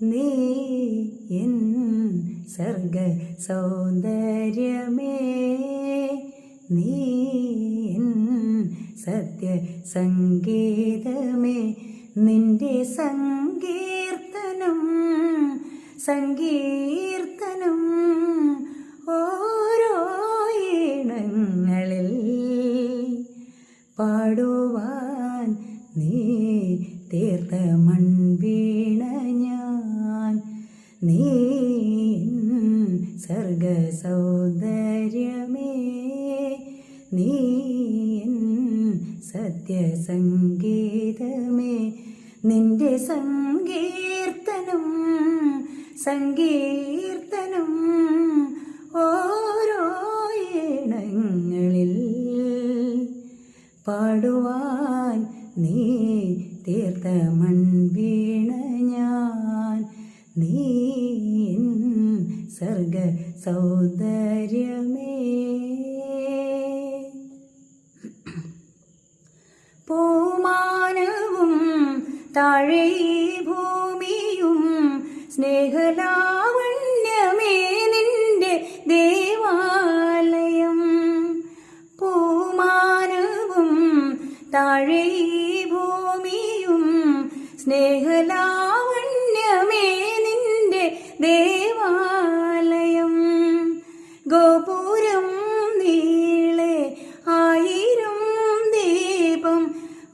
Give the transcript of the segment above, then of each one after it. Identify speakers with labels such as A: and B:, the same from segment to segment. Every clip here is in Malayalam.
A: നീ എൻ സർഗ സൗന്ദര്യമേ, നീ എൻ സത്യ സംഗീതമേ. നിന്റെ സങ്കീർത്തനം സങ്കീർത്തനം ഓരോ ഈണങ്ങളിൽ പാടുവാൻ നീ തീർത്ത മൺവീണ ഞാൻ. നീ സർഗ സൗന്ദര്യമേ, നീ സത്യസംഗീതമേ. നിന്റെ സങ്കീർത്തനം സങ്കീർത്തനം ഓരോ ഈണങ്ങളിൽ പാടുവാൻ നീ തീർത്ത മൺവീണ ഞാൻ. നീ സർഗ സൗന്ദര്യമേ. പൂമാനവും താഴെ ഭൂമിയും സ്നേഹലാവണ്യമേ നിന്റെ ദേവാലയം. പൂമാനവും താഴെ ഭൂമിയും സ്നേഹലാവണ്യമേ നിന്റെ ദേവാലയം. ഗോപുരം നീളെ 1000 ദീപം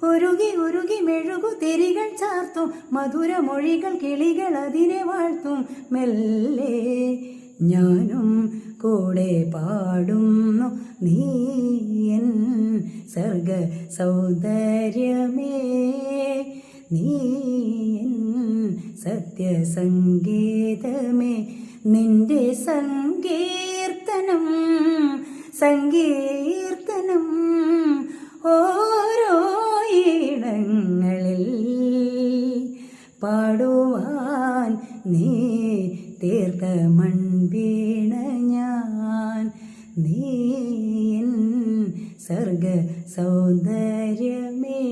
A: ഉരുകി ഉരുകി മെഴുകു തിരികൾ ചാർത്തും. മധുരമൊഴികൾ കിളികൾ അതിനെ വാഴ്ത്തും. മെല്ലെ ഞാനും കൂടെ പാടുന്നു. നീ എൻ സർഗ സൗന്ദര്യമേ, നീ എൻ സത്യസംഗീതമേ. നിന്റെ സങ്കീർത്തനം സങ്കീർത്തനം ഓരോ ഈണങ്ങളിൽ പാടുവാൻ നീ തീർത്ത മൺവീണ ഞാൻ. നീ സർഗ സൗന്ദര്യമേ.